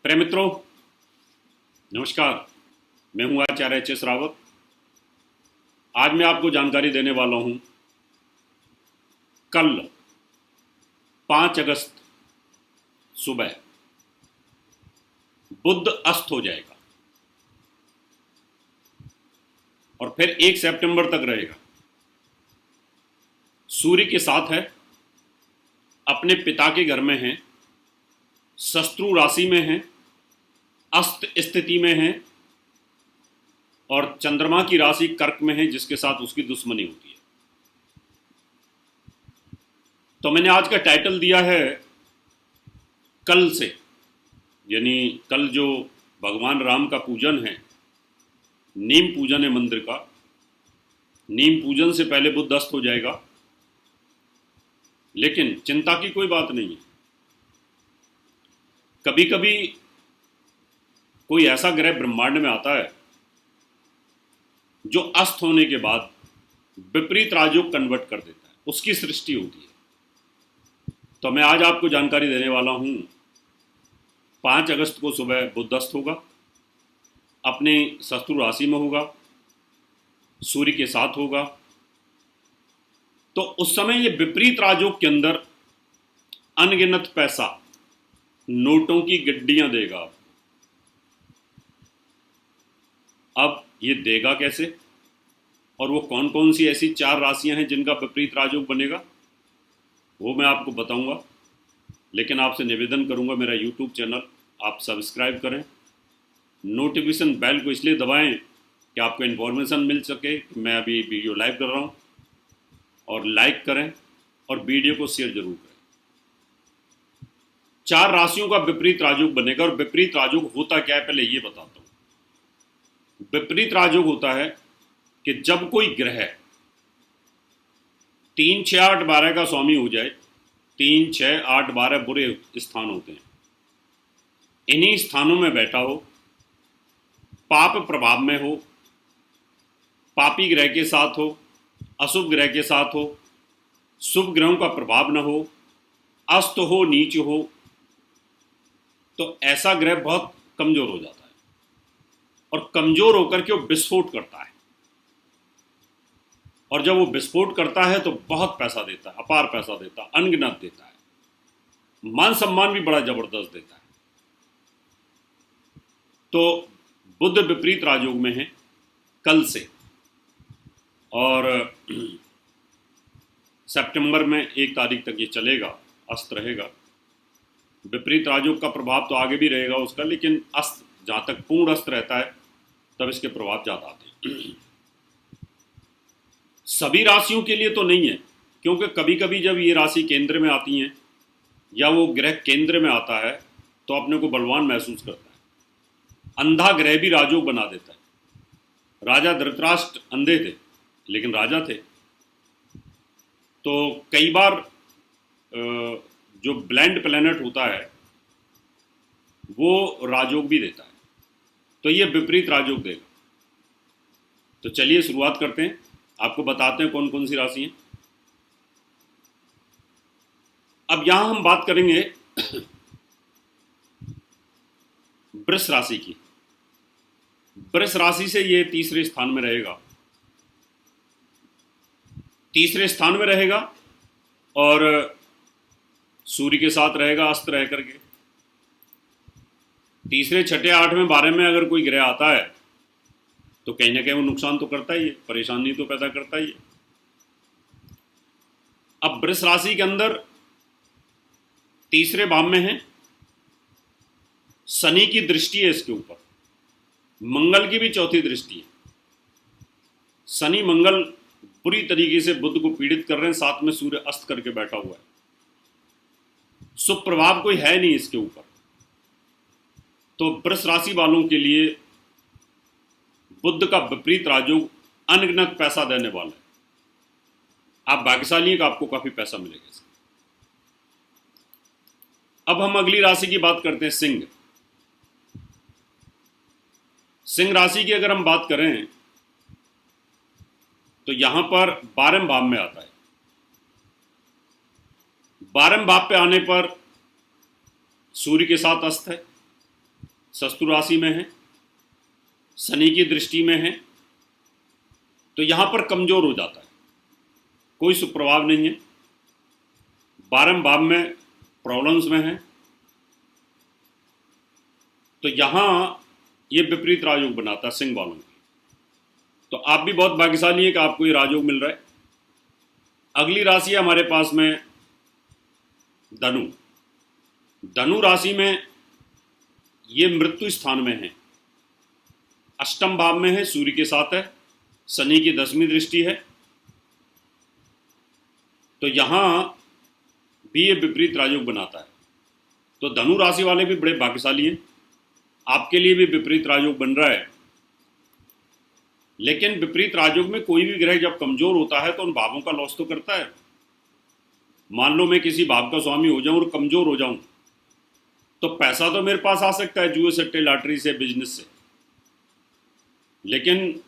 प्रिय मित्रों, नमस्कार। मैं हूं आचार्य एच.एस. रावत। आज मैं आपको जानकारी देने वाला हूं कल 5 अगस्त सुबह बुध अस्त हो जाएगा और फिर 1 सितंबर तक रहेगा। सूर्य के साथ है, अपने पिता के घर में है, शत्रु राशि में है, अस्त स्थिति में है और चंद्रमा की राशि कर्क में है, जिसके साथ उसकी दुश्मनी होती है। तो मैंने आज का टाइटल दिया है कल से, यानी कल जो भगवान राम का पूजन है, नीम पूजन है मंदिर का। नीम पूजन से पहले बुध अस्त हो जाएगा, लेकिन चिंता की कोई बात नहीं है। कभी कभी कोई ऐसा ग्रह ब्रह्मांड में आता है जो अस्त होने के बाद विपरीत राजयोग कन्वर्ट कर देता है, उसकी सृष्टि होती है। तो मैं आज आपको जानकारी देने वाला हूं 5 अगस्त को सुबह बुध अस्त होगा, अपने शत्रु राशि में होगा, सूर्य के साथ होगा। तो उस समय ये विपरीत राजयोग के अंदर अनगिनत पैसा, नोटों की गड्डियां देगा। अब ये देगा कैसे, और वो कौन कौन सी ऐसी 4 राशियां हैं जिनका विपरीत राजयोग बनेगा, वो मैं आपको बताऊंगा। लेकिन आपसे निवेदन करूंगा, मेरा यूट्यूब चैनल आप सब्सक्राइब करें, नोटिफिकेशन बेल को इसलिए दबाएं कि आपको इन्फॉर्मेशन मिल सके कि मैं अभी वीडियो लाइव कर रहा हूं, और लाइक करें और वीडियो को शेयर जरूर करें। 4 राशियों का विपरीत राजयोग बनेगा। और विपरीत राजयोग होता क्या है, पहले ये बताता हूं। विपरीत राजयोग होता है कि जब कोई ग्रह 3, 6, 8, 12 का स्वामी हो जाए। 3, 6, 8, 12 बुरे स्थान होते हैं। इन्हीं स्थानों में बैठा हो, पाप प्रभाव में हो, पापी ग्रह के साथ हो, अशुभ ग्रह के साथ हो, शुभ ग्रहों का प्रभाव न हो, अस्त हो, नीच हो, तो ऐसा ग्रह बहुत कमजोर हो जाता है और कमजोर होकर के वो विस्फोट करता है। और जब वो विस्फोट करता है तो बहुत पैसा देता है, अपार पैसा देता है, अनगिनत देता है, मान सम्मान भी बड़ा जबरदस्त देता है। तो बुध विपरीत राजयोग में है कल से, और सितंबर में 1 तारीख तक ये चलेगा, अस्त रहेगा। विपरीत राजयोग का प्रभाव तो आगे भी रहेगा उसका, लेकिन अस्त जहाँ तक पूर्ण अस्त रहता है तब इसके प्रभाव ज़्यादा आते हैं। सभी राशियों के लिए तो नहीं है, क्योंकि कभी कभी जब ये राशि केंद्र में आती हैं या वो ग्रह केंद्र में आता है तो अपने को बलवान महसूस करता है। अंधा ग्रह भी राजयोग बना देता है। राजा धृतराष्ट्र अंधे थे लेकिन राजा थे। तो कई बार जो ब्लाइंड प्लैनेट होता है वो राजयोग भी देता है, तो ये विपरीत राजयोग देगा। तो चलिए शुरुआत करते हैं, आपको बताते हैं कौन कौन सी राशि हैं। अब यहां हम बात करेंगे वृष राशि की। वृष राशि से ये तीसरे स्थान में रहेगा। तीसरे स्थान में रहेगा और सूर्य के साथ रहेगा, अस्त रह करके। तीसरे, छठे, 8वें, 12वें में अगर कोई ग्रह आता है तो कहीं ना कहीं वो नुकसान तो करता ही है, परेशानी तो पैदा करता ही है। अब वृष राशि के अंदर तीसरे भाव में है, शनि की दृष्टि है इसके ऊपर, मंगल की भी चौथी दृष्टि है। शनि मंगल पूरी तरीके से बुध को पीड़ित कर रहे हैं, साथ में सूर्य अस्त करके बैठा हुआ है। शुभ प्रभाव कोई है नहीं इसके ऊपर। तो वृष राशि वालों के लिए बुध का विपरीत राजयोग अनगिनत पैसा देने वाला है। आप भाग्यशाली हैं कि आपको काफी पैसा मिलेगा इससे। अब हम अगली राशि की बात करते हैं, सिंह। सिंह राशि की अगर हम बात करें तो यहां पर 12वें भाव में आता है। 12वें भाव पे आने पर सूर्य के साथ अस्त है, शत्रु राशि में है, शनि की दृष्टि में है, तो यहाँ पर कमज़ोर हो जाता है, कोई सुप्रभाव नहीं है, 12वें भाव में प्रॉब्लम्स में है, तो यहाँ ये विपरीत राजयोग बनाता है सिंह वालों की। तो आप भी बहुत भाग्यशाली हैं कि आपको ये राजयोग मिल रहा है। अगली राशि है हमारे पास में धनु। धनु राशि में ये मृत्यु स्थान में है, अष्टम भाव में है, सूर्य के साथ है, शनि की 10वीं दृष्टि है, तो यहां भी ये विपरीत राजयोग बनाता है। तो धनु राशि वाले भी बड़े भाग्यशाली हैं, आपके लिए भी विपरीत राजयोग बन रहा है। लेकिन विपरीत राजयोग में कोई भी ग्रह जब कमजोर होता है तो उन भावों का लॉस तो करता है। मान लो मैं किसी भाव का स्वामी हो जाऊं और कमजोर हो जाऊं, तो पैसा तो मेरे पास आ सकता है जुए सट्टे लॉटरी से, बिजनेस से, लेकिन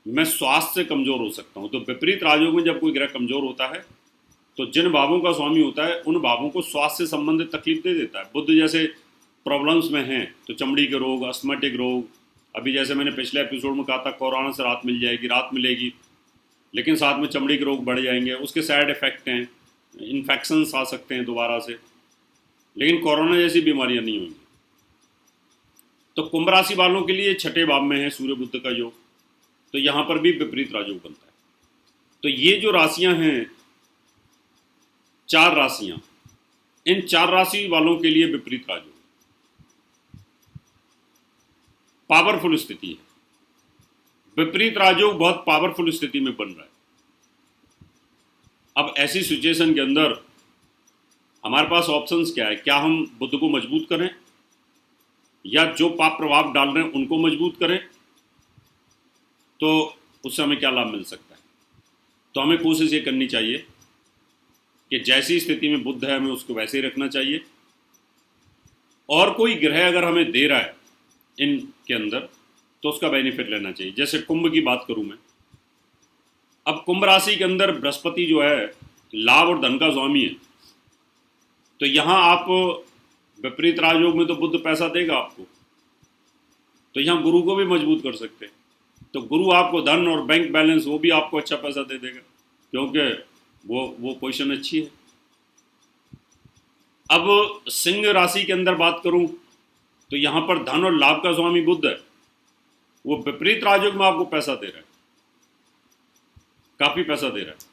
मैं स्वास्थ्य से कमजोर हो सकता हूं। तो विपरीत राजयोग में जब कोई ग्रह कमजोर होता है तो जिन भावों का स्वामी होता है उन भावों को स्वास्थ्य से संबंधित तकलीफ दे देता है। बुध जैसे प्रॉब्लम्स में हैं तो चमड़ी के रोग, अस्थमेटिक रोग, अभी जैसे मैंने पिछले एपिसोड में कहा था कोरोना से राहत मिल जाएगी, राहत मिलेगी, लेकिन साथ में चमड़ी के रोग बढ़ जाएंगे, उसके साइड इफेक्ट हैं, इन्फेक्शंस आ सकते हैं दोबारा से, लेकिन कोरोना जैसी बीमारियां नहीं होंगी। तो कुंभ राशि वालों के लिए छठे भाव में है सूर्य बुध का योग, तो यहाँ पर भी विपरीत राजयोग बनता है। तो ये जो राशियां हैं, 4 राशियां, इन 4 राशि वालों के लिए विपरीत राजयोग पावरफुल स्थिति है। विपरीत राजयोग बहुत पावरफुल स्थिति में बन रहा है। अब ऐसी सिचुएशन के अंदर हमारे पास ऑप्शंस क्या है? क्या हम बुध को मजबूत करें या जो पाप प्रभाव डाल रहे हैं उनको मजबूत करें? तो उससे हमें क्या लाभ मिल सकता है? तो हमें कोशिश ये करनी चाहिए कि जैसी स्थिति में बुध है हमें उसको वैसे ही रखना चाहिए, और कोई ग्रह अगर हमें दे रहा है इनके अंदर तो उसका बेनिफिट लेना चाहिए। जैसे कुंभ की बात करूं मैं, अब कुंभ राशि के अंदर बृहस्पति जो है लाभ और धन का स्वामी है, तो यहां आप विपरीत राजयोग में तो बुध पैसा देगा आपको, तो यहां गुरु को भी मजबूत कर सकते हैं। तो गुरु आपको धन और बैंक बैलेंस वो भी आपको अच्छा पैसा दे देगा, क्योंकि वो पोजीशन अच्छी है। अब सिंह राशि के अंदर बात करूं तो यहां पर धन और लाभ का स्वामी बुध है, वो विपरीत राजयोग में आपको पैसा दे रहा है, काफी पैसा दे रहा है।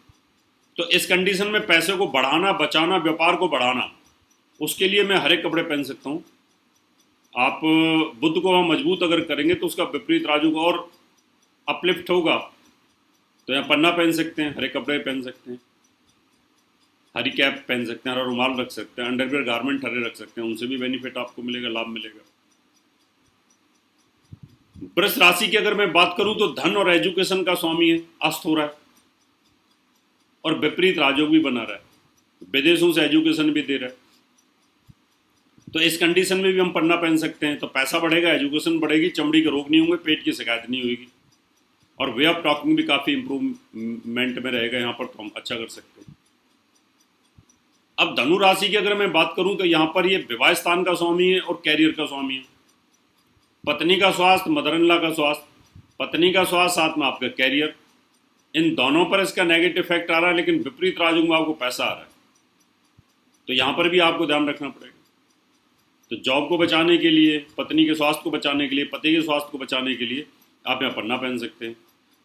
तो इस कंडीशन में पैसे को बढ़ाना, बचाना, व्यापार को बढ़ाना, उसके लिए मैं हरे कपड़े पहन सकता हूं। आप बुध को मजबूत अगर करेंगे तो उसका विपरीत राजयोग और अपलिफ्ट होगा। तो यहाँ पन्ना पहन सकते हैं, हरे कपड़े पहन सकते हैं, हरी कैप पहन सकते हैं, हरा रुमाल रख सकते हैं, अंडरवियर गारमेंट हरे रख सकते हैं, उनसे भी बेनिफिट आपको मिलेगा, लाभ मिलेगा। वृष राशि की अगर मैं बात करूं तो धन और एजुकेशन का स्वामी है, अस्त हो रहा है और विपरीत राजयोग भी बना रहा है, विदेशों से एजुकेशन भी दे रहा है। तो इस कंडीशन में भी हम पन्ना पहन सकते हैं, तो पैसा बढ़ेगा, एजुकेशन बढ़ेगी, चमड़ी के रोग नहीं होंगे, पेट की शिकायत नहीं होगी, और वे ऑफ टॉकिंग भी काफ़ी इंप्रूवमेंट में रहेगा यहाँ पर, तो हम अच्छा कर सकते हैं। अब धनु राशि की अगर मैं बात करूं तो यहाँ पर ये विवाह स्थान का स्वामी है और कैरियर का स्वामी है। पत्नी का स्वास्थ्य, मदर इन लॉ का स्वास्थ्य, पत्नी का स्वास्थ्य साथ में आपका कैरियर, इन दोनों पर इसका नेगेटिव इफेक्ट आ रहा है, लेकिन विपरीत राजयोग में आपको पैसा आ रहा है, तो यहाँ पर भी आपको ध्यान रखना पड़ेगा। तो जॉब को बचाने के लिए, पत्नी के स्वास्थ्य को बचाने के लिए, पति के स्वास्थ्य को बचाने के लिए आप यहाँ पन्ना पहन सकते हैं।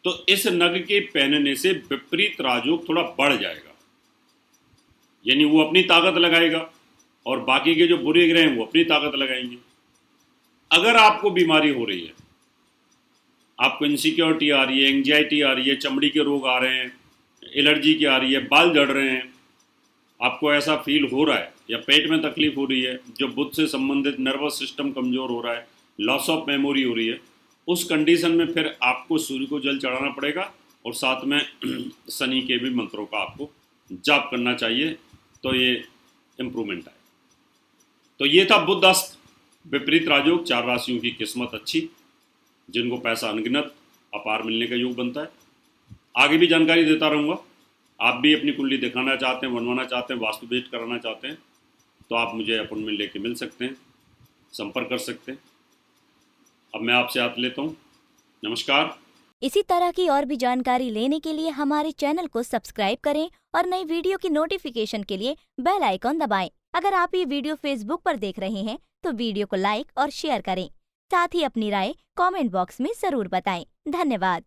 तो इस नग के पहनने से विपरीत राजयोग थोड़ा बढ़ जाएगा, यानी वो अपनी ताकत लगाएगा और बाकी के जो बुरे ग्रह हैं वो अपनी ताकत लगाएंगे। अगर आपको बीमारी हो रही है, आपको इनसिक्योरिटी आ रही है, एंग्जाइटी आ रही है, चमड़ी के रोग आ रहे हैं, एलर्जी की आ रही है, बाल झड़ रहे हैं, आपको ऐसा फील हो रहा है, या पेट में तकलीफ हो रही है, जो बुध से संबंधित नर्वस सिस्टम कमज़ोर हो रहा है, लॉस ऑफ मेमोरी हो रही है, उस कंडीशन में फिर आपको सूर्य को जल चढ़ाना पड़ेगा और साथ में शनि के भी मंत्रों का आपको जाप करना चाहिए, तो ये इम्प्रूवमेंट आए। तो ये था बुध अस्त विपरीत राजयोग, 4 राशियों की किस्मत अच्छी, जिनको पैसा अनगिनत अपार मिलने का योग बनता है। आगे भी जानकारी देता रहूँगा। आप भी अपनी कुंडली दिखाना चाहते हैं, बनवाना चाहते हैं, वास्तु भेंट कराना चाहते हैं, तो आप मुझे अपॉइंटमेंट लेके मिल सकते हैं, संपर्क कर सकते हैं। अब मैं आपसे हाथ लेता हूँ। नमस्कार। इसी तरह की और भी जानकारी लेने के लिए हमारे चैनल को सब्सक्राइब करें और नई वीडियो की नोटिफिकेशन के लिए बेल आइकॉन दबाएं। अगर आप ये वीडियो फेसबुक पर देख रहे हैं तो वीडियो को लाइक और शेयर करें। साथ ही अपनी राय कमेंट बॉक्स में जरूर बताएं। धन्यवाद।